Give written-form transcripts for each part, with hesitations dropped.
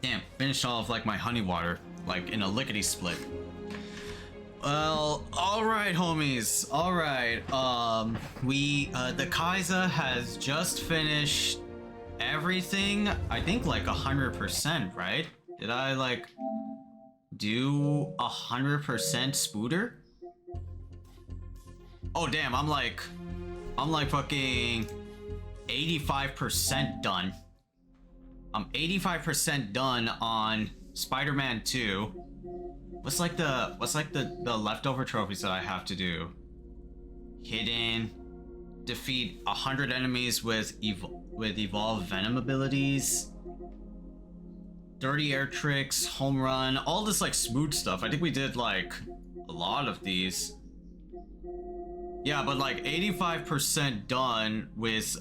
Damn, finished off like my honey water, like in a lickety split. Well, alright homies, alright, the Khaiza has just finished everything, I think like 100%, right? Did I like do 100% Spooter? Oh damn, I'm like fucking 85% done. I'm 85% done on Spider-Man 2. What's like the leftover trophies that I have to do? Hidden, defeat 100 enemies with evolved venom abilities, dirty air tricks, home run, all this like smooth stuff. I think we did like a lot of these. Yeah, but like 85% done with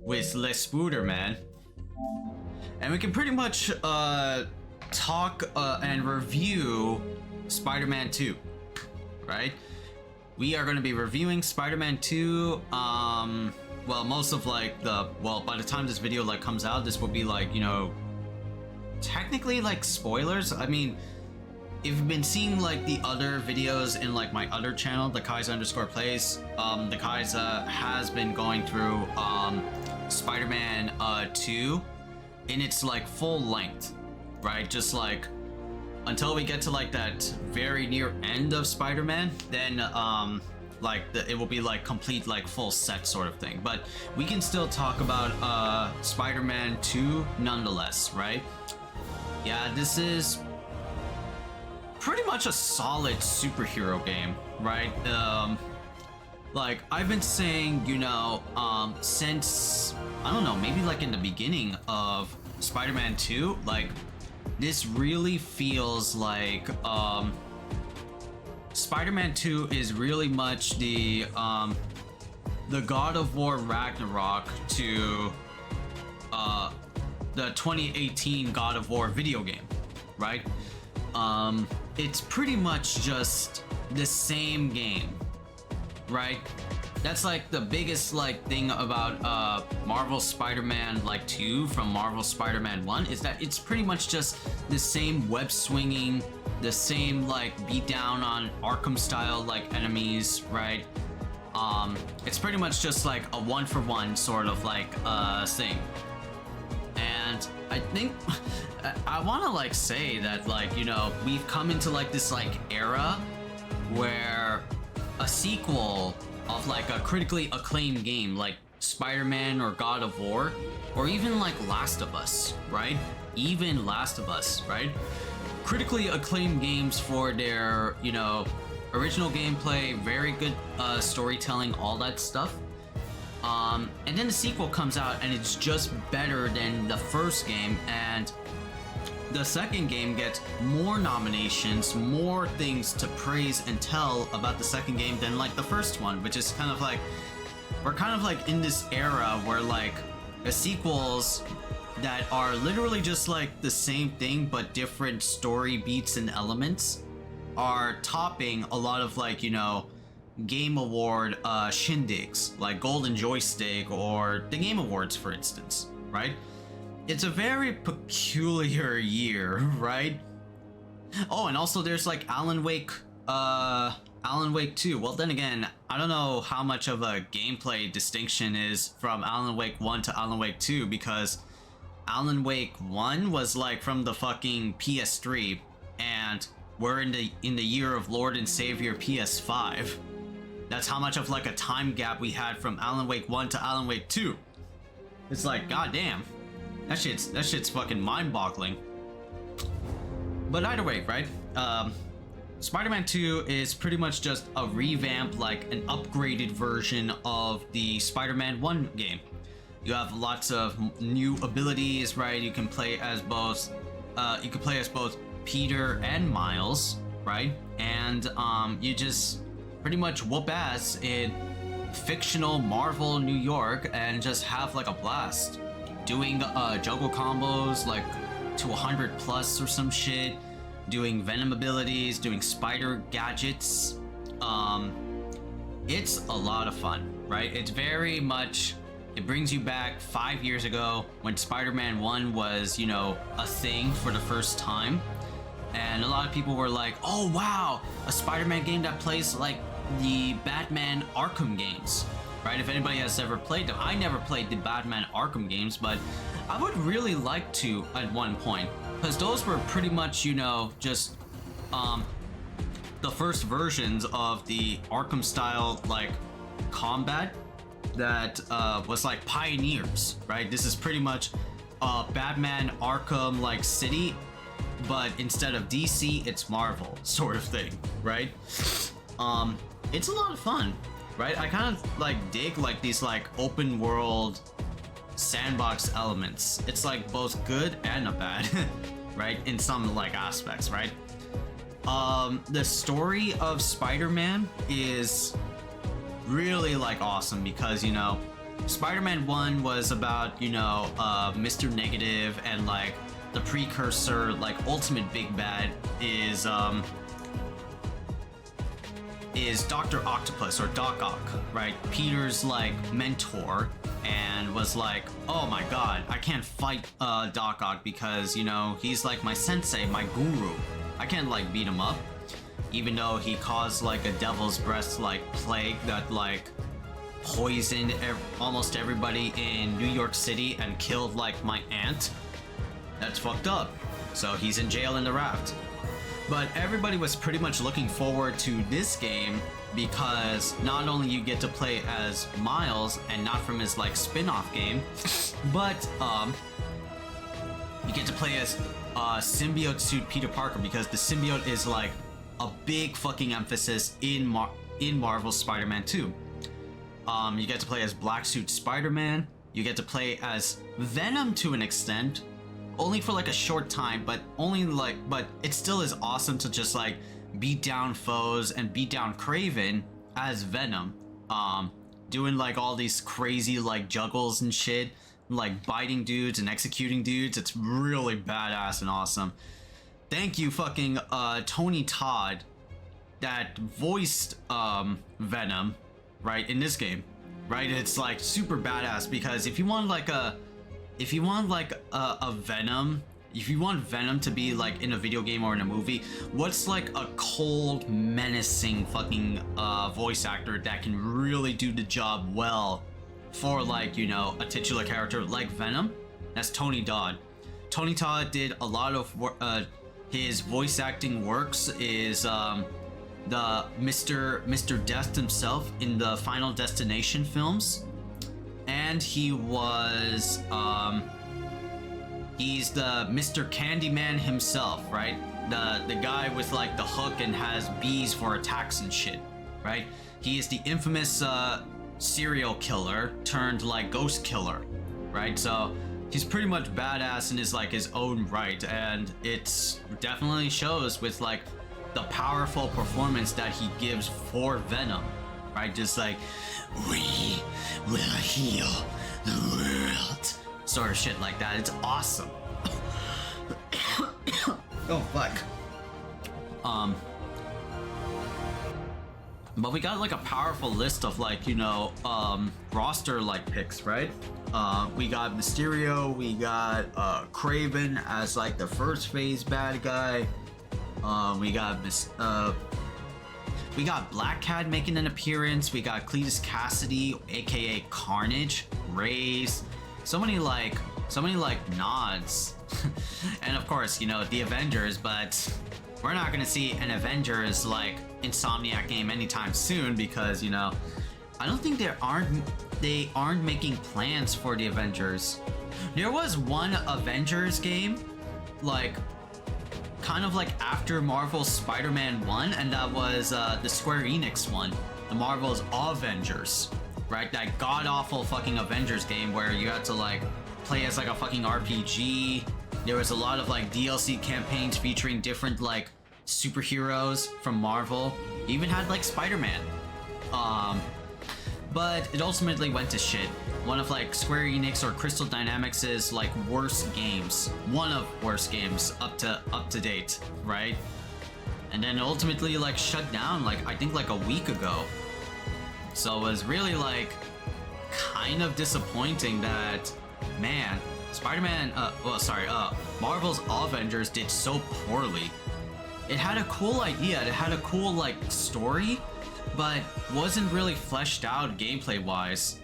Les Spooder, man. And we can pretty much talk and review Spider-Man 2, right? We are going to be reviewing Spider-Man 2. Well, most of like by the time this video like comes out, this will be like, you know, technically like spoilers. I mean, if you've been seeing like the other videos in like my other channel, the Khaiza_plays, the Khaiza has been going through Spider-Man 2 in its like full length, right? Just like until we get to like that very near end of Spider-Man, then it will be like complete like full set sort of thing. But we can still talk about Spider-Man 2 nonetheless, right? Yeah, this is pretty much a solid superhero game, right? Like I've been saying, you know, since I don't know, maybe like in the beginning of Spider-Man 2, like this really feels like Spider-Man 2 is really much the God of War Ragnarok to the 2018 God of War video game, right? It's pretty much just the same game, right? That's like the biggest like thing about Marvel Spider-Man like 2 from Marvel Spider-Man 1 is that it's pretty much just the same web swinging, the same like beat down on Arkham style like enemies, right? It's pretty much just like a one-for-one sort of like thing. And I think I want to like say that like, you know, we've come into like this like era where a sequel of like a critically acclaimed game like Spider-Man or God of War, or even like Last of Us, right? Even Last of Us, right? Critically acclaimed games for their, you know, original gameplay, very good storytelling, all that stuff. And then the sequel comes out and it's just better than the first game, and the second game gets more nominations, more things to praise and tell about the second game than like the first one, which is kind of like, we're kind of like in this era where like the sequels that are literally just like the same thing but different story beats and elements are topping a lot of like, you know, Game Award shindigs like Golden Joystick or the Game Awards, for instance, right? It's a very peculiar year, right? Oh, and also there's like Alan Wake 2. Well, then again, I don't know how much of a gameplay distinction is from Alan Wake 1 to Alan Wake 2, because Alan Wake 1 was like from the fucking PS3, and we're in the year of Lord and Savior PS5. That's how much of like a time gap we had from Alan Wake 1 to Alan Wake 2. It's like, goddamn. That shit's fucking mind-boggling. But either way, right? Spider-Man 2 is pretty much just a revamp, like an upgraded version of the Spider-Man 1 game. You have lots of new abilities, right? You can play as both Peter and Miles, right? And you just pretty much whoop ass in fictional Marvel New York and just have like a blast. Doing juggle combos like to 100 plus or some shit, doing venom abilities, doing spider gadgets. It's a lot of fun, right? It's very much It brings you back 5 years ago when Spider-Man 1 was, you know, a thing for the first time. And a lot of people were like, oh wow, a Spider-Man game that plays like the Batman Arkham games, right? If anybody has ever played them. I never played the Batman Arkham games, but I would really like to at one point, because those were pretty much, you know, just the first versions of the Arkham style like combat that was like pioneers, right? This is pretty much Batman Arkham like City, but instead of DC, it's Marvel sort of thing, right? It's a lot of fun, right? I kind of like dig like these like open world sandbox elements. It's like both good and a bad, right? In some like aspects, right? The story of Spider-Man is really like awesome because, you know, Spider-Man 1 was about, you know, Mr. Negative, and like the precursor, like ultimate big bad is Dr. Octopus or Doc Ock, right? Peter's like mentor, and was like, oh my god, I can't fight Doc Ock because, you know, he's like my sensei, my guru. I can't like beat him up, even though he caused like a devil's breath like plague that like poisoned almost everybody in New York City and killed like my aunt. That's fucked up. So he's in jail in the raft. But everybody was pretty much looking forward to this game because not only you get to play as Miles and not from his like spin-off game, but you get to play as symbiote suit Peter Parker, because the symbiote is like a big fucking emphasis in Marvel's Spider-Man 2. You get to play as Black Suit Spider-Man. You get to play as Venom to an extent, only for like a short time, but it still is awesome to just like beat down foes and beat down Kraven as Venom, doing like all these crazy like juggles and shit, like biting dudes and executing dudes. It's really badass and awesome. Thank you fucking Tony Todd that voiced Venom, right, in this game, right? It's like super badass because if you want Venom to be like in a video game or in a movie, what's like a cold, menacing fucking voice actor that can really do the job well for like, you know, a titular character like Venom? That's Tony Todd. Tony Todd did a lot of his voice acting works is the Mr. Death himself in the Final Destination films, and he was he's the Mr. Candyman himself, right? The guy with like the hook and has bees for attacks and shit, right? He is the infamous serial killer turned like ghost killer, right? So he's pretty much badass in his own right, and it's definitely shows with like the powerful performance that he gives for Venom, right? Just like, we will heal the world, sort of shit like that. It's awesome. Oh fuck. But we got like a powerful list of like, you know, roster like picks, right? We got Mysterio, we got Kraven as like the first phase bad guy. We got Black Cat making an appearance. We got Cletus Cassidy, aka Carnage, Raze. So many like nods. And of course, you know, the Avengers, but we're not gonna see an Avengers like Insomniac game anytime soon because, you know, I don't think they aren't making plans for the Avengers. There was one Avengers game, like kind of like after Marvel's Spider-Man 1, and that was the Square Enix one, the Marvel's Avengers, right? That god-awful fucking Avengers game where you had to like play as like a fucking RPG. There was a lot of like DLC campaigns featuring different like superheroes from Marvel. It even had like Spider-Man. But it ultimately went to shit. One of like Square Enix or Crystal Dynamics' like worst games. One of worst games up to date, right? And then ultimately like shut down like I think like a week ago. So it was really like kind of disappointing that, man, Marvel's Avengers did so poorly. It had a cool idea, it had a cool like story, but wasn't really fleshed out gameplay wise.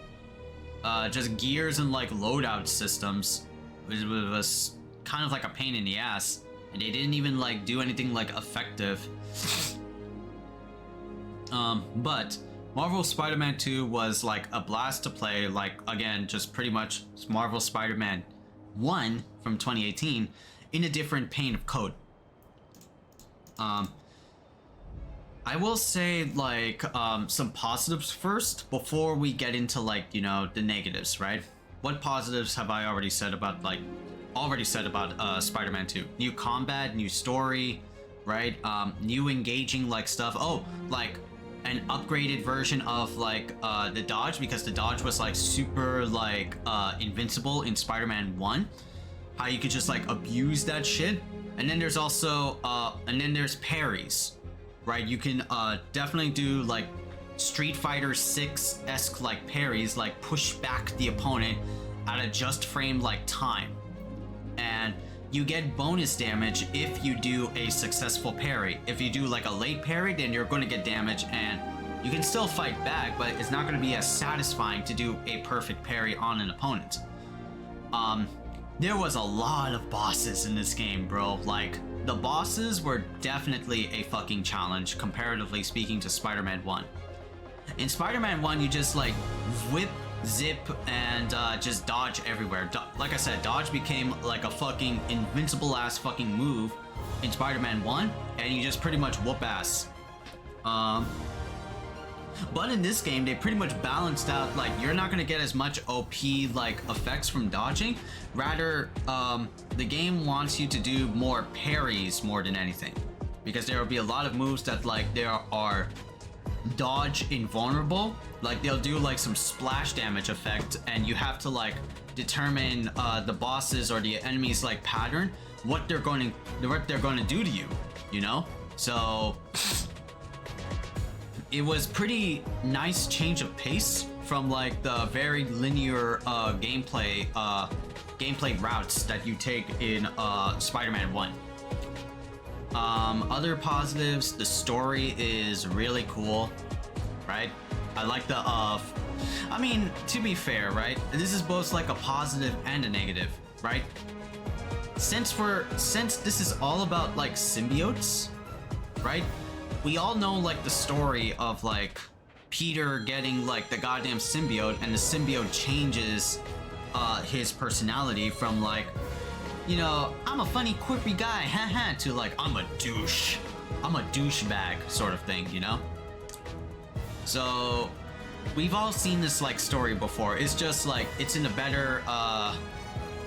Just gears and like loadout systems was kind of like a pain in the ass, and they didn't even like do anything like effective. But Marvel Spider-Man 2 was like a blast to play, like again, just pretty much Marvel Spider-Man 1 from 2018 in a different pane of code. I will say like some positives first before we get into like, you know, the negatives, right? What positives have I already said about Spider-Man 2? New combat, new story, right? New engaging like stuff. Oh, like an upgraded version of like the dodge, because the dodge was like super like invincible in Spider-Man 1. How you could just like abuse that shit. And then there's also there's parries, right? You can definitely do like Street Fighter 6-esque like parries, like push back the opponent at a just frame like time. And you get bonus damage if you do a successful parry. If you do like a late parry, then you're going to get damage, and you can still fight back, but it's not going to be as satisfying to do a perfect parry on an opponent. There was a lot of bosses in this game, bro. Like, the bosses were definitely a fucking challenge, comparatively speaking to Spider-Man 1. In Spider-Man 1, you just like whip, zip, and just dodge everywhere. Like I said, dodge became like a fucking invincible ass fucking move in Spider-Man 1, and you just pretty much whoop ass. But in this game, they pretty much balanced out, like, you're not gonna get as much OP like effects from dodging. Rather, the game wants you to do more parries more than anything, because there will be a lot of moves that like there are dodge invulnerable. Like, they'll do like some splash damage effect, and you have to like determine the bosses or the enemies like pattern, what they're going to do to you, you know? So it was pretty nice change of pace from like the very linear gameplay routes that you take in Spider-Man 1. Other positives, the story is really cool, right? I like the I mean, to be fair, right? This is both like a positive and a negative, right? Since this is all about like symbiotes, right? We all know like the story of like Peter getting like the goddamn symbiote, and the symbiote changes his personality from like, you know, I'm a funny quippy guy, haha, to like, I'm a douchebag sort of thing, you know? So we've all seen this like story before. It's just like, it's in a better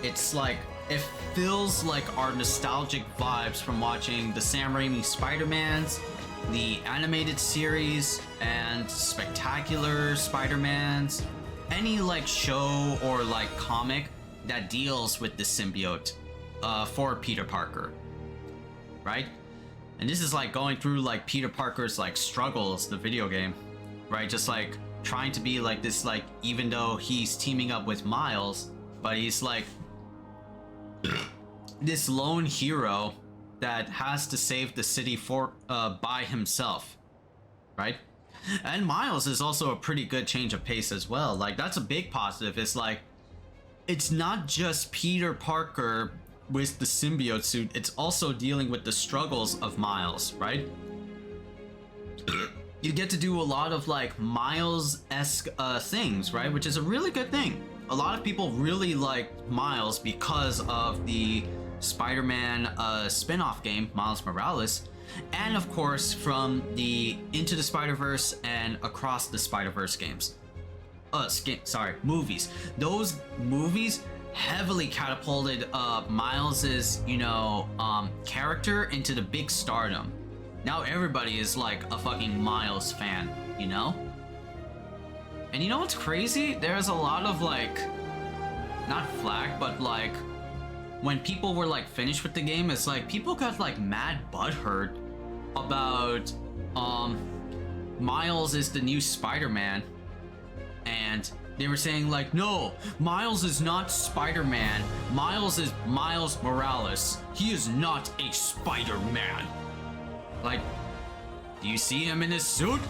it's like, it feels like our nostalgic vibes from watching the Sam Raimi Spider-Mans, the animated series, and Spectacular Spider-Mans, any like show or like comic that deals with the symbiote for Peter Parker, right? And this is like going through like Peter Parker's like struggles, the video game, right? Just like trying to be like this, like, even though he's teaming up with Miles, but he's like this lone hero that has to save the city for by himself, right? And Miles is also a pretty good change of pace as well. Like, that's a big positive. It's like, it's not just Peter Parker with the symbiote suit, it's also dealing with the struggles of Miles, right? You get to do a lot of like Miles-esque things, right? Which is a really good thing. A lot of people really like Miles because of the Spider-Man spin-off game, Miles Morales, and of course from the Into the Spider-Verse and Across the Spider-Verse games. Movies. Those movies heavily catapulted Miles's, you know, character into the big stardom. Now everybody is like a fucking Miles fan, you know? And you know what's crazy? There's a lot of like, not flack, but like, when people were like finished with the game, it's like people got like mad butthurt about Miles is the new Spider-Man, and They were saying like, no, Miles is not Spider-Man. Miles is Miles Morales. He is not a Spider-Man. Like, do you see him in his suit?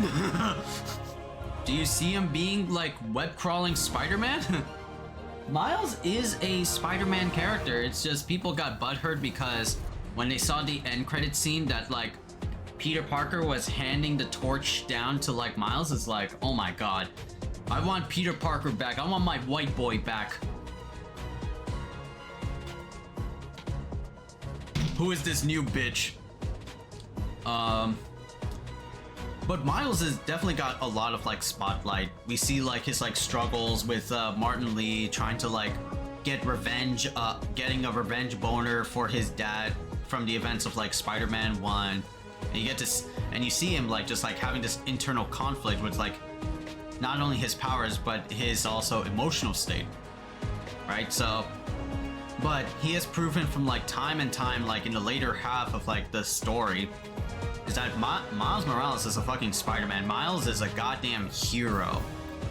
Do you see him being like web-crawling Spider-Man? Miles is a Spider-Man character. It's just people got butthurt because when they saw the end credit scene that like Peter Parker was handing the torch down to like Miles, it's like, oh my god. I want Peter Parker back. I want my white boy back. Who is this new bitch? But Miles has definitely got a lot of like spotlight. We see like his like struggles with Martin Lee trying to like get revenge, getting a revenge boner for his dad from the events of like Spider-Man 1. And you get to, and you see him like just like having this internal conflict with like not only his powers but his also emotional state, right? So, but he has proven from like time and time, like in the later half of like the story, is that Miles Morales is a fucking Spider-Man. Miles is a goddamn hero,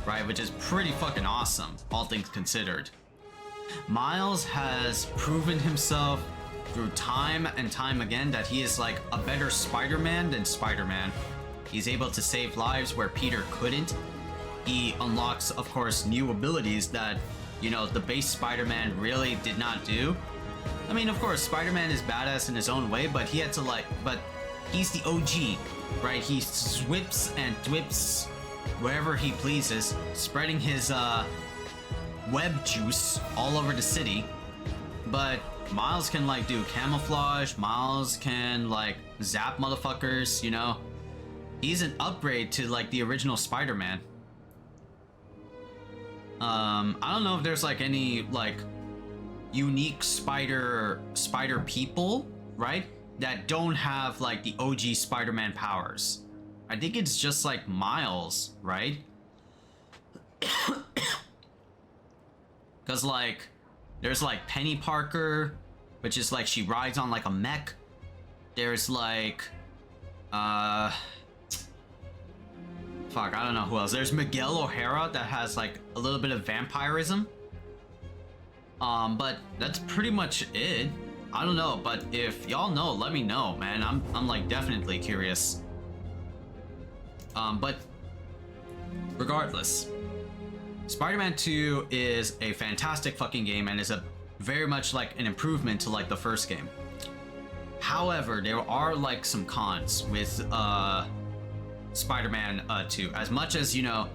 right? Which is pretty fucking awesome, all things considered. Miles has proven himself through time and time again that he is like a better Spider-Man than Spider-Man. He's able to save lives where Peter couldn't. He unlocks, of course, new abilities that, you know, the base Spider-Man really did not do. I mean, of course, Spider-Man is badass in his own way, but he had to like, but he's the OG, right? He swips and thwips wherever he pleases, spreading his web juice all over the city. But Miles can like do camouflage, Miles can like zap motherfuckers, you know? He's an upgrade to like the original Spider-Man. I don't know if there's like any like unique spider people, right? That don't have like the OG Spider-Man powers. I think it's just like Miles, right? Cause like there's like Penny Parker, which is like she rides on like a mech. There's like fuck, I don't know who else. There's Miguel O'Hara that has like a little bit of vampirism. But that's pretty much it. I don't know, but if y'all know, let me know, man. I'm like definitely curious. But regardless, Spider-Man 2 is a fantastic fucking game and is a very much like an improvement to like the first game. However, there are like some cons with Spider-Man 2. As much as, you know,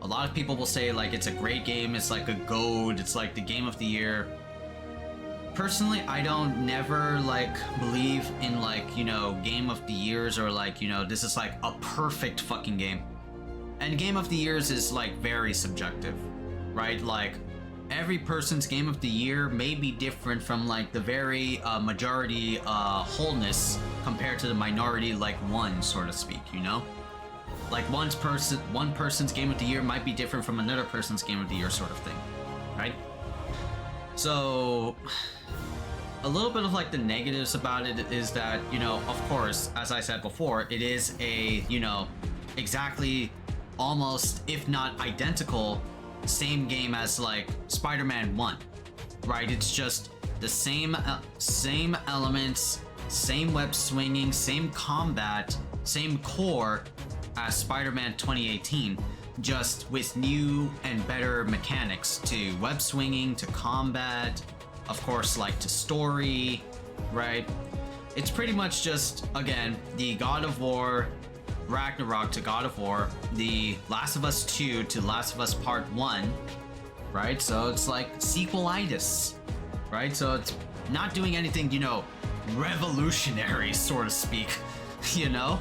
a lot of people will say like it's a great game, it's like a GOAT, it's like the game of the year. Personally, I don't never like believe in like, you know, game of the years or like, you know, this is like a perfect fucking game. And game of the years is like very subjective, right? Like every person's game of the year may be different from like the very majority wholeness compared to the minority like one, so to speak, you know? Like one person's game of the year might be different from another person's game of the year, sort of thing, right? So a little bit of like the negatives about it is that, you know, of course, as I said before, it is a, you know, exactly almost, if not identical, same game as like Spider-Man 1, right? It's just the same elements, same web swinging, same combat, same core as Spider-Man 2018, just with new and better mechanics to web swinging, to combat, of course, like to story, right? It's pretty much just, again, the God of War Ragnarok to God of War, the Last of Us 2 to Last of Us Part 1, right? So it's like sequelitis, right? So it's not doing anything, you know, revolutionary, so to speak, you know?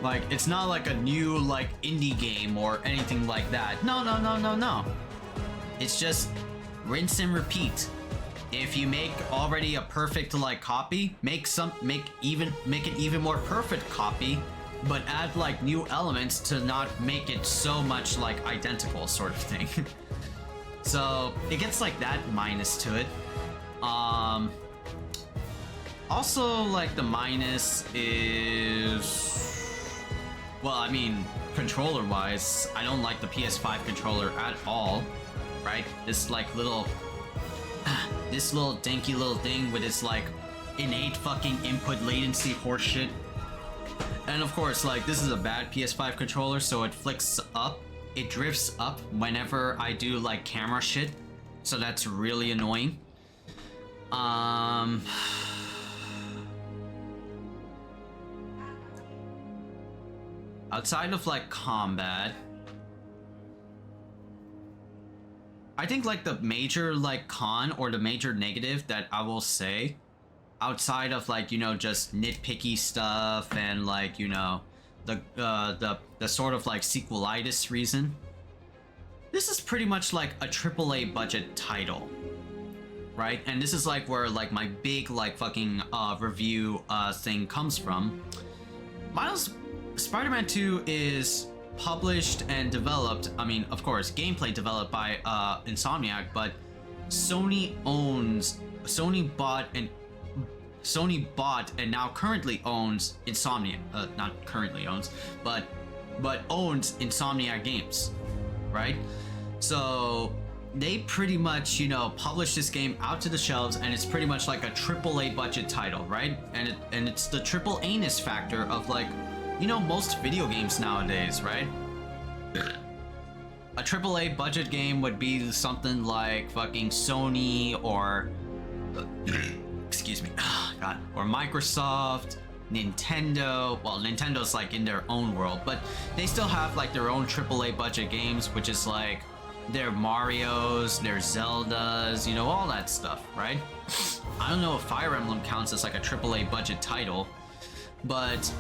Like, it's not like a new, like, indie game or anything like that. No. It's just rinse and repeat. If you make already a perfect, like, copy, make it even more perfect copy, but add, like, new elements to not make it so much, like, identical, sort of thing. So, it gets, like, that minus to it. Also, like, the minus is... Well, I mean, controller-wise, I don't like the PS5 controller at all. right? This like little, this little dinky little thing with its like innate fucking input latency horseshit. And of course, like, this is a bad PS5 controller, so it flicks up, it drifts up whenever I do like camera shit, so that's really annoying. Outside of like combat, I think like the major like con or the major negative that I will say, outside of like, you know, just nitpicky stuff and like, you know, the sort of like sequelitis reason, this is pretty much like a AAA budget title, right? And this is like where like my big like fucking review thing comes from. Spider-Man 2 is published and developed, I mean, of course, gameplay developed by Insomniac, but Sony bought and now currently owns Insomniac, not currently owns, but owns Insomniac Games, right? So they pretty much, you know, publish this game out to the shelves, and it's pretty much like a AAA budget title, right? And it's the triple anus factor of like, you know, most video games nowadays, right? A AAA budget game would be something like fucking Sony or excuse me, God, or Microsoft, Nintendo. Well, Nintendo's like in their own world, but they still have like their own AAA budget games, which is like their Marios, their Zeldas, you know, all that stuff, right? I don't know if Fire Emblem counts as like a AAA budget title, but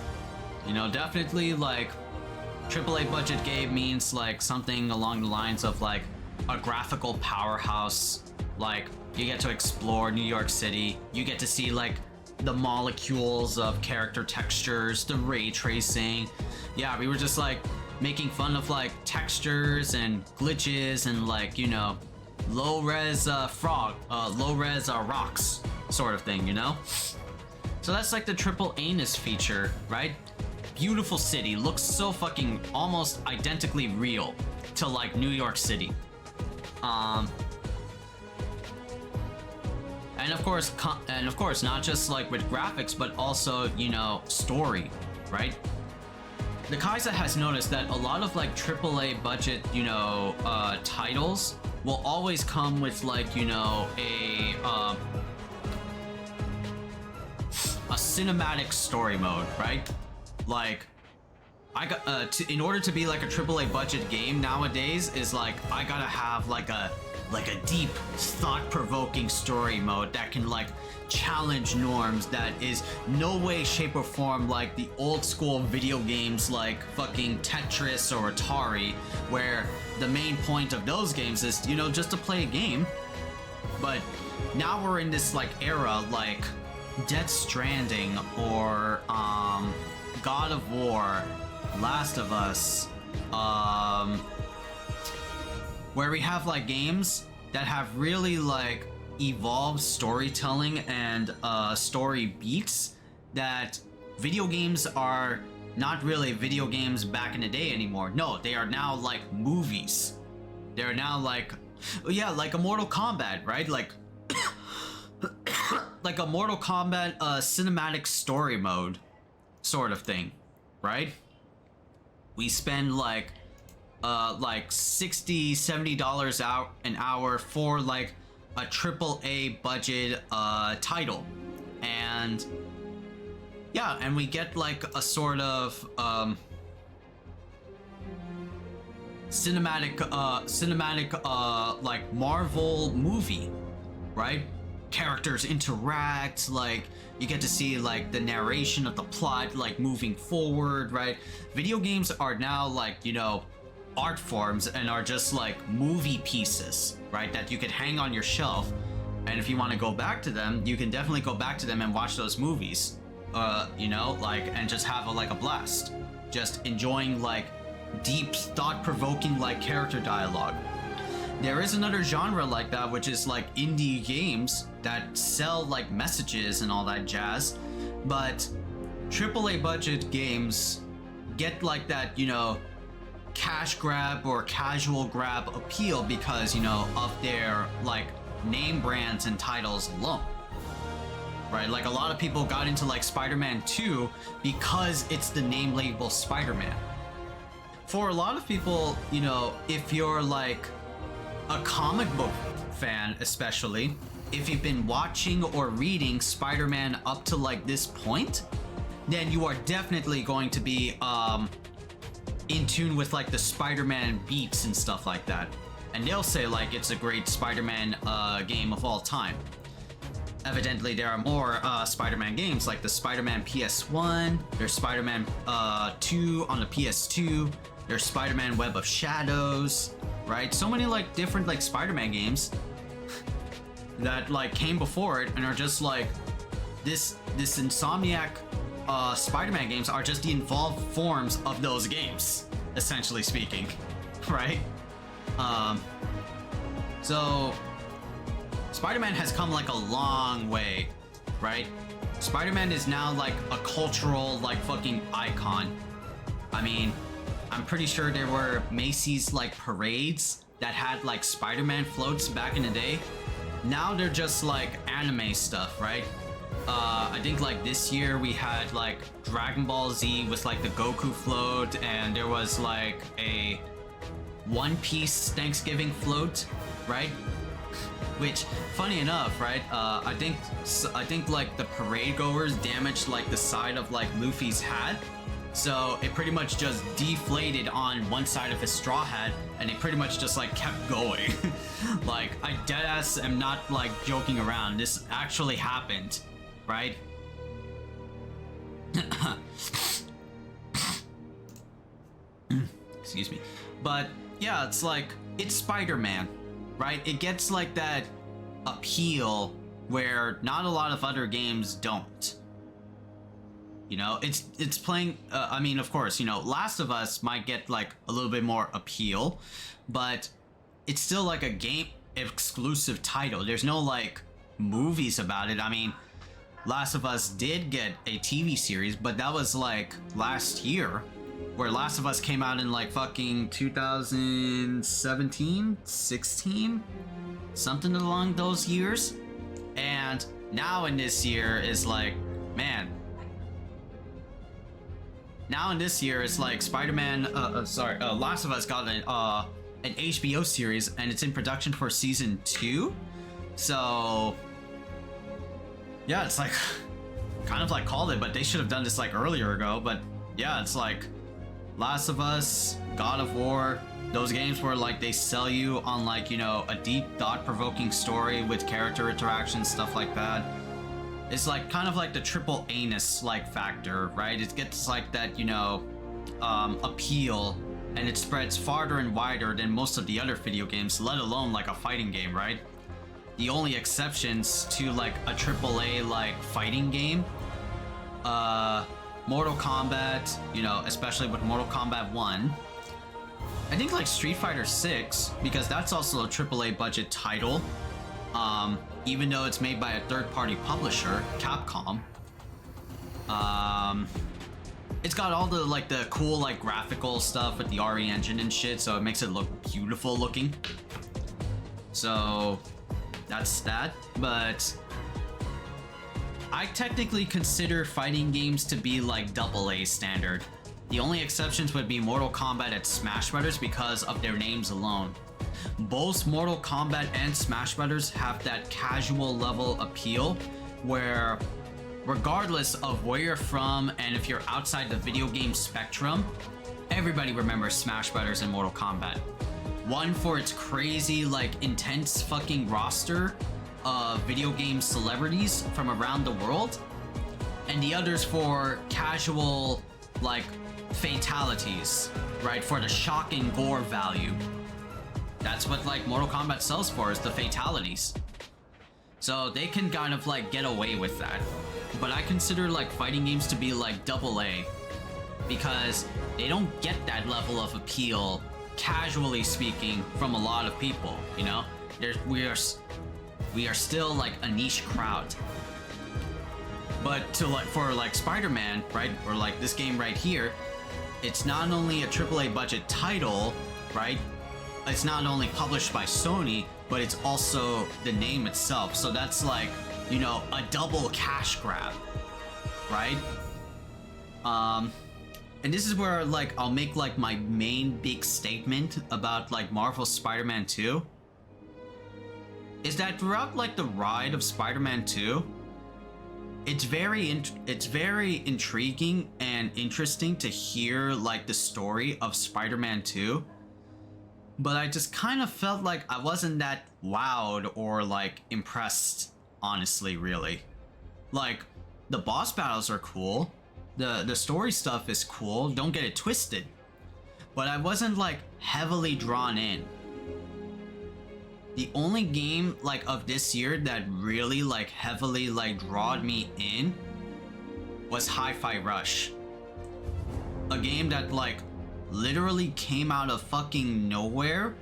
you know, definitely like AAA budget game means like something along the lines of like a graphical powerhouse. Like, you get to explore New York City, you get to see like the molecules of character textures, the ray tracing. Yeah, we were just like making fun of like textures and glitches and like, you know, low res rocks sort of thing, you know? So that's like the triple anus feature, right? Beautiful city, looks so fucking almost identically real to like New York City. And of course, not just like with graphics, but also, you know, story, right? The Khaiza has noticed that a lot of like AAA budget, you know, titles will always come with like, you know, a cinematic story mode, right? Like, I got in order to be like a AAA budget game nowadays is like I gotta have like a deep, thought-provoking story mode that can like challenge norms, that is no way, shape, or form like the old school video games like fucking Tetris or Atari, where the main point of those games is, you know, just to play a game. But now we're in this like era like Death Stranding or God of War, Last of Us, where we have like games that have really like evolved storytelling and story beats that video games are not really video games back in the day anymore. No, they are now like movies. They're now like, yeah, like a Mortal Kombat, right? Like like a Mortal Kombat cinematic story mode sort of thing, right? We spend like $60-$70 out an hour for like a AAA budget title, and yeah, and we get like a sort of cinematic like Marvel movie, right? Characters interact, like you get to see like the narration of the plot like moving forward, right? Video games are now like, you know, art forms and are just like movie pieces, right, that you could hang on your shelf, and if you want to go back to them, you can definitely go back to them and watch those movies, you know, like, and just have like a blast, just enjoying like deep, thought-provoking like character dialogue. There is another genre like that, which is like indie games that sell like messages and all that jazz, but AAA budget games get like that, you know, cash grab or casual grab appeal because, you know, of their like name brands and titles alone. Right? Like a lot of people got into like Spider-Man 2 because it's the name label Spider-Man. For a lot of people, you know, if you're like a comic book fan, especially, if you've been watching or reading Spider-Man up to like this point, then you are definitely going to be in tune with like the Spider-Man beats and stuff like that. And they'll say like it's a great Spider-Man game of all time. Evidently, there are more Spider-Man games like the Spider-Man PS1, there's Spider-Man 2 on the PS2, there's Spider-Man Web of Shadows, right? So many like different like Spider-Man games that like came before it and are just like this Insomniac Spider-Man games are just the involved forms of those games, essentially speaking, right? So Spider-Man has come like a long way, right? Spider-Man is now like a cultural like fucking icon. I mean, I'm pretty sure there were Macy's like parades that had like Spider-Man floats back in the day. Now they're just like anime stuff, right? I think like this year we had like Dragon Ball Z with like the Goku float, and there was like a One Piece Thanksgiving float, right? Which, funny enough, right? I think like the parade goers damaged like the side of like Luffy's hat, so it pretty much just deflated on one side of his straw hat, and it pretty much just like kept going. Like, I deadass am not like joking around. This actually happened, right? Excuse me. But yeah, it's like, it's Spider-Man, right? It gets like that appeal where not a lot of other games don't. You know, it's playing, I mean, of course, you know, Last of Us might get like a little bit more appeal, but it's still like a game exclusive title. There's no like movies about it. I mean, Last of Us did get a TV series, but that was like last year, where Last of Us came out in like fucking 2017, 16, something along those years. And now in this year is like, man, now in this year it's like Spider-Man, Last of Us got an HBO series, and it's in production for season 2. So yeah, it's like kind of like called it, but they should have done this like earlier ago. But yeah, it's like Last of Us, God of War, those games where like they sell you on like, you know, a deep thought-provoking story with character interaction, stuff like that. It's like kind of like the triple anus like factor, right? It gets like that, you know, appeal, and it spreads farther and wider than most of the other video games, let alone like a fighting game, right? The only exceptions to like a AAA like fighting game, Mortal Kombat, you know, especially with Mortal Kombat 1. I think like Street Fighter 6, because that's also a AAA budget title, even though it's made by a third-party publisher, Capcom. It's got all the like the cool like graphical stuff with the RE engine and shit, so it makes it look beautiful looking. So that's that. But I technically consider fighting games to be like AA standard. The only exceptions would be Mortal Kombat and Smash Brothers because of their names alone. Both Mortal Kombat and Smash Brothers have that casual level appeal where, regardless of where you're from and if you're outside the video game spectrum, everybody remembers Smash Brothers and Mortal Kombat. One for its crazy, like, intense fucking roster of video game celebrities from around the world, and the others for casual, like, fatalities, right? For the shock and gore value. That's what like Mortal Kombat sells for, is the fatalities. So they can kind of like get away with that. But I consider like fighting games to be like AA, because they don't get that level of appeal, casually speaking, from a lot of people, you know? We are still like a niche crowd. But to like, for like Spider-Man, right, or like this game right here, it's not only a AAA budget title, right? It's not only published by Sony, but it's also the name itself. So that's like, you know, a double cash grab, right? And this is where like I'll make like my main big statement about like Marvel's Spider-Man 2 is that throughout like the ride of Spider-Man 2, it's very intriguing and interesting to hear like the story of Spider-Man 2. But I just kind of felt like I wasn't that wowed or like impressed, honestly, really. Like the boss battles are cool. The story stuff is cool, don't get it twisted. But I wasn't like heavily drawn in. The only game like of this year that really like heavily like drawed me in was Hi-Fi Rush. A game that like literally came out of fucking nowhere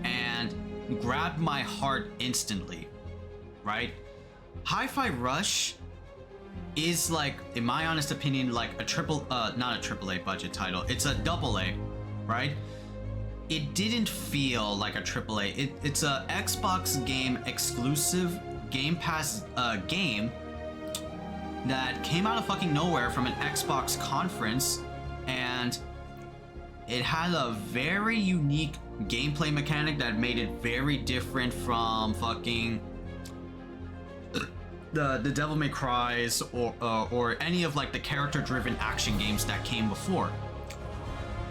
and grabbed my heart instantly, right? Hi-Fi Rush is like, in my honest opinion, like a not a AAA budget title. It's a AA, right? It didn't feel like a AAA. It's a Xbox game exclusive Game Pass game that came out of fucking nowhere from an Xbox conference, and it had a very unique gameplay mechanic that made it very different from fucking the Devil May Cries or any of like the character-driven action games that came before.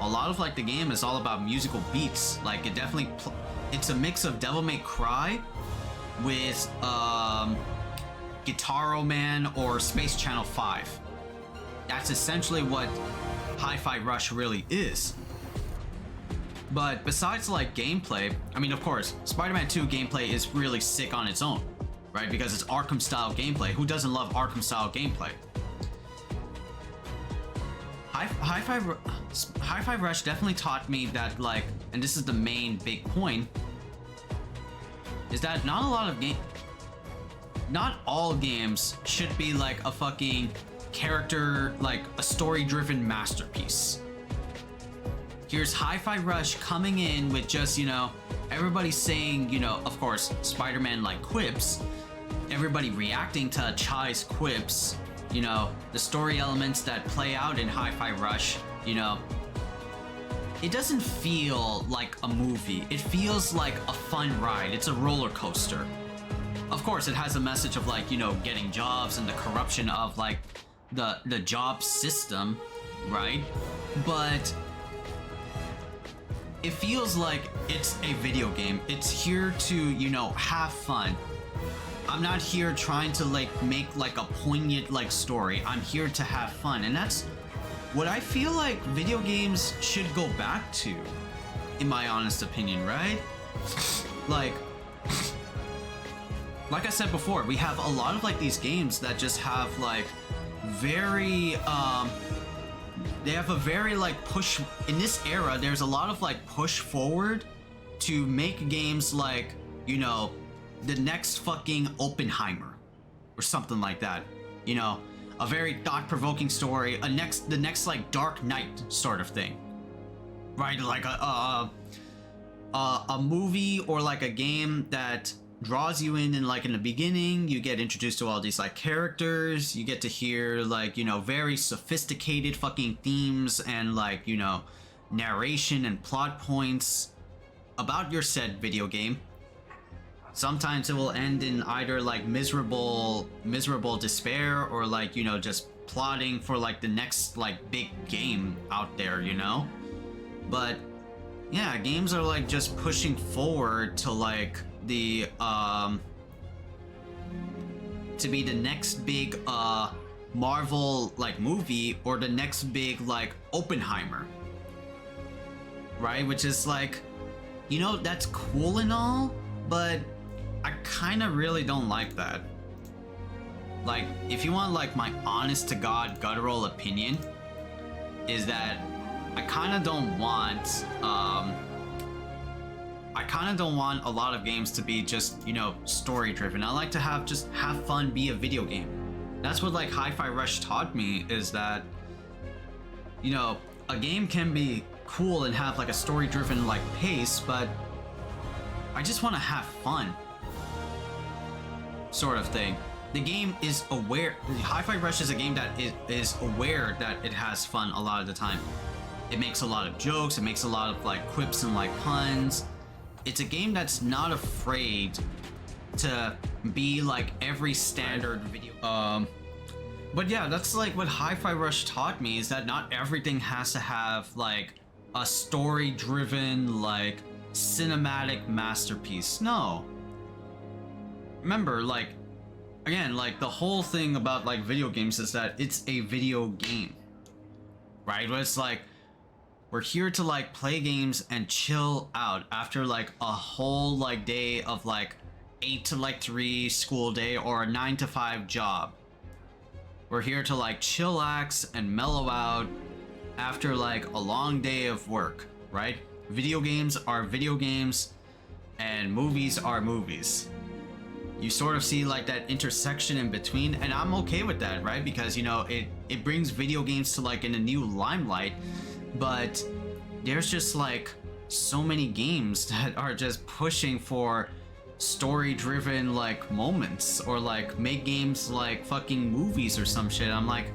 A lot of like the game is all about musical beats. Like it definitely it's a mix of Devil May Cry with Guitar Man or Space Channel 5. That's essentially what Hi-Fi Rush really is. But besides like gameplay, I mean, of course, Spider-Man 2 gameplay is really sick on its own, right? Because it's Arkham style gameplay. Who doesn't love Arkham style gameplay? Hi-Fi Rush definitely taught me that, like, and this is the main big point, is that not all games should be like a fucking character, like a story-driven masterpiece. Here's Hi-Fi Rush coming in with just, you know, everybody saying, you know, of course, Spider-Man like quips, everybody reacting to Chai's quips, you know, the story elements that play out in Hi-Fi Rush, you know, it doesn't feel like a movie. It feels like a fun ride. It's a roller coaster. Of course, it has a message of like, you know, getting jobs and the corruption of like the job system, right? But it feels like it's a video game. It's here to, you know, have fun. I'm not here trying to like make like a poignant like story. I'm here to have fun, and that's what I feel like video games should go back to, in my honest opinion, right? Like I said before, we have a lot of like these games that just have like very they have a very like push in this era. There's a lot of like push forward to make games like, you know, the next fucking Oppenheimer or something like that, you know, a very thought-provoking story, the next like Dark Knight sort of thing, right? Like a movie or like a game that draws you in like in the beginning. You get introduced to all these like characters, you get to hear like, you know, very sophisticated fucking themes and like, you know, narration and plot points about your said video game. Sometimes it will end in either like miserable despair or like, you know, just plotting for like the next like big game out there, you know? But yeah, games are like just pushing forward to like the to be the next big Marvel like movie or the next big like Oppenheimer, right? Which is like, you know, that's cool and all, but I kind of really don't like that. Like, if you want like my honest to God guttural opinion, is that I kind of don't want a lot of games to be just, you know, story driven. I like to have fun, be a video game. That's what like Hi-Fi Rush taught me, is that, you know, a game can be cool and have like a story-driven like pace, but I just want to have fun, sort of thing. The game is aware. Hi-Fi Rush is a game that is aware that it has fun a lot of the time. It makes a lot of jokes. It makes a lot of like quips and like puns. It's a game that's not afraid to be like every standard video. But yeah, that's like what Hi-Fi Rush taught me, is that not everything has to have like a story-driven like cinematic masterpiece. No. Remember, like, again, like the whole thing about like video games is that it's a video game, right? Where it's like, we're here to like play games and chill out after like a whole like day of like 8 to like 3 school day or a 9 to 5 job. We're here to like chillax and mellow out after like a long day of work, right? Video games are video games and movies are movies. You sort of see like that intersection in between, and I'm okay with that, right? Because, you know, it brings video games to like in a new limelight, but there's just like so many games that are just pushing for story-driven like moments, or like make games like fucking movies or some shit. I'm like,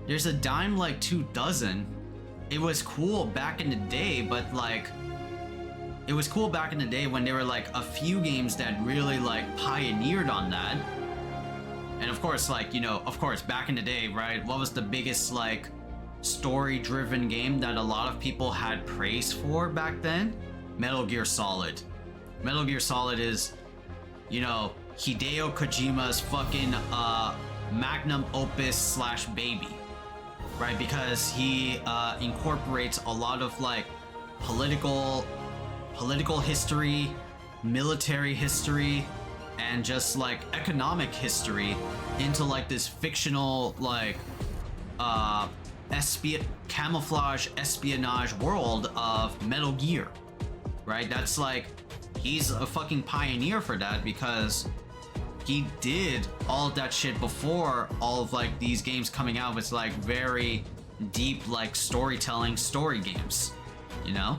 there's a dime like 2 dozen. It was cool back in the day, but like it was cool back in the day when there were like a few games that really like pioneered on that. And of course, like, you know, of course back in the day, right, what was the biggest like story-driven game that a lot of people had praise for back then? Metal Gear Solid. Metal Gear Solid is, you know, Hideo Kojima's fucking magnum opus slash baby, right? Because he incorporates a lot of like political history, military history, and just like economic history into like this fictional like camouflage espionage world of Metal Gear, right? That's like, he's a fucking pioneer for that, because he did all of that shit before all of like these games coming out with like very deep like storytelling story games, you know?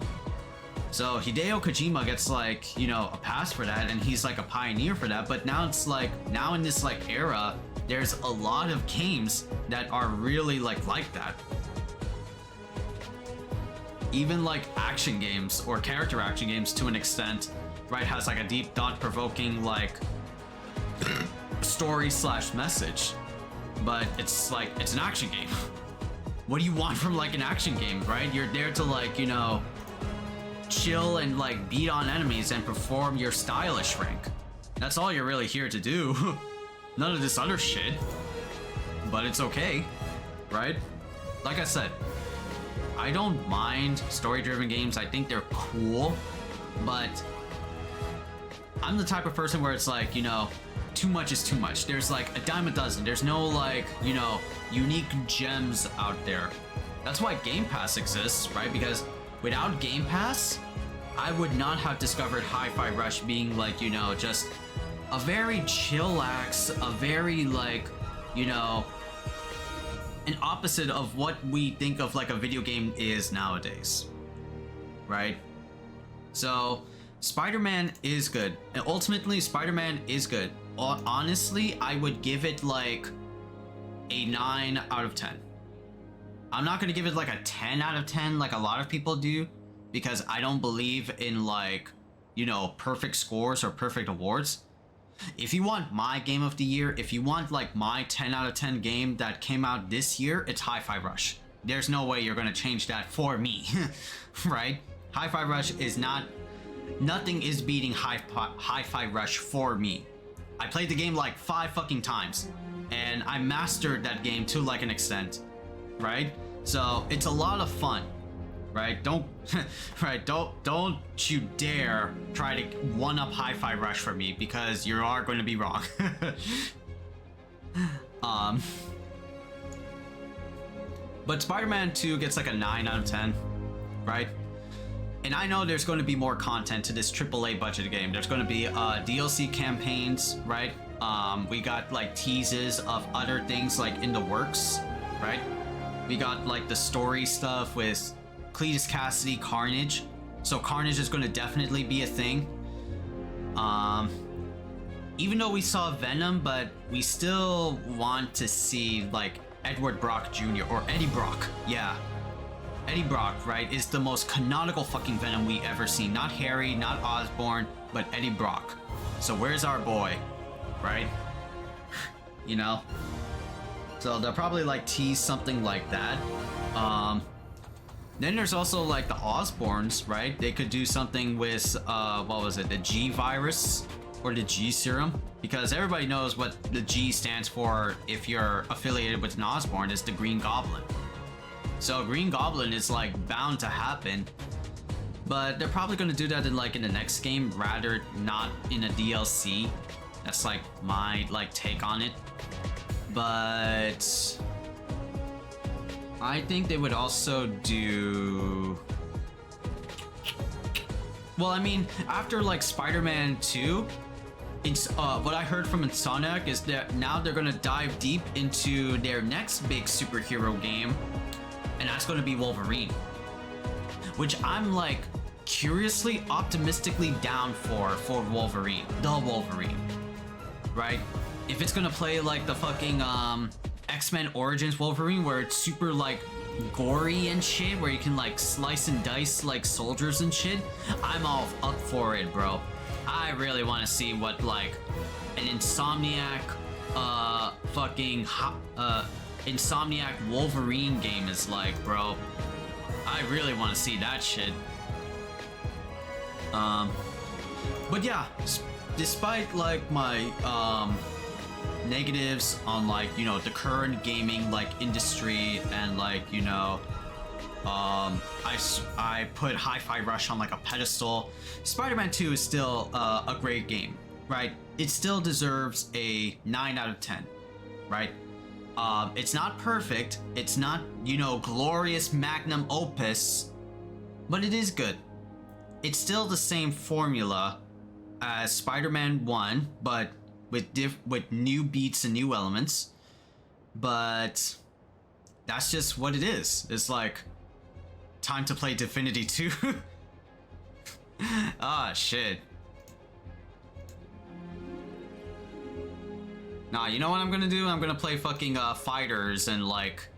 So Hideo Kojima gets like, you know, a pass for that, and he's like a pioneer for that. But now it's like, now in this like era, there's a lot of games that are really like that. Even like action games or character action games to an extent, right, has like a deep thought-provoking like story slash message, but it's like, it's an action game. What do you want from like an action game, right? You're there to like, you know, chill and like beat on enemies and perform your stylish rank. That's all you're really here to do. None of this other shit. But it's okay, right? Like I said, I don't mind story-driven games. I think they're cool, but I'm the type of person where it's like, you know, too much is too much. There's like a dime a dozen. There's no like, you know, unique gems out there. That's why Game Pass exists, right? Because without Game Pass, I would not have discovered Hi-Fi Rush being like, you know, just a very chillax, a very like, you know, an opposite of what we think of like a video game is nowadays, right? So Spider-Man is good, and ultimately Spider-Man is good. Honestly, I would give it like a 9 out of 10. I'm not gonna give it like a 10 out of 10 like a lot of people do, because I don't believe in like, you know, perfect scores or perfect awards. If you want my game of the year, if you want like my 10 out of 10 game that came out this year, it's Hi-Fi Rush. There's no way you're gonna change that for me, right? Hi-Fi Rush is not, nothing is beating Hi-Fi Rush for me. I played the game like 5 fucking times, and I mastered that game to like an extent, right? So it's a lot of fun, right? Don't you dare try to one-up Hi-Fi Rush for me, because you are going to be wrong. But Spider-Man 2 gets like a 9 out of 10, right? And I know there's going to be more content to this AAA budget game. There's going to be DLC campaigns, right? We got like teases of other things like in the works, right? We got like the story stuff with Cletus Cassidy, Carnage. So Carnage is going to definitely be a thing. Even though we saw Venom, but we still want to see like Edward Brock Jr. or Eddie Brock. Yeah. Eddie Brock, right, is the most canonical fucking Venom we ever seen. Not Harry, not Osborn, but Eddie Brock. So where's our boy, right? You know? So they'll probably like tease something like that. Then there's also like the Osborns, right? They could do something with, what was it, the G virus or the G serum? Because everybody knows what the G stands for if you're affiliated with an Osborn, is the Green Goblin. So Green Goblin is like bound to happen, but they're probably going to do that in like in the next game, rather not in a DLC. That's like my like take on it. But I think they would also do, well, I mean, after like Spider-Man 2, it's what I heard from Insomniac is that now they're gonna dive deep into their next big superhero game, and that's gonna be Wolverine, which I'm like curiously, optimistically down for Wolverine, the Wolverine, right? If it's gonna play like the fucking X-Men Origins Wolverine, where it's super like gory and shit, where you can like slice and dice like soldiers and shit, I'm all up for it, bro. I really want to see what like an Insomniac Insomniac Wolverine game is like, bro. I really want to see that shit. But yeah, despite like my negatives on like, you know, the current gaming like industry, and like, you know, I put Hi-Fi Rush on like a pedestal, Spider-Man 2 is still a great game, right? It still deserves a 9 out of 10, right? It's not perfect, it's not, you know, glorious magnum opus, but it is good. It's still the same formula as Spider-Man 1, but with new beats and new elements. But that's just what it is. It's like time to play Divinity 2. Ah, shit. Nah, you know what I'm gonna do? I'm gonna play fucking fighters and like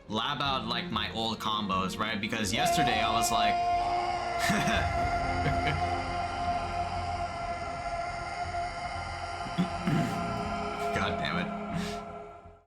lab out like my old combos, right? Because yesterday I was like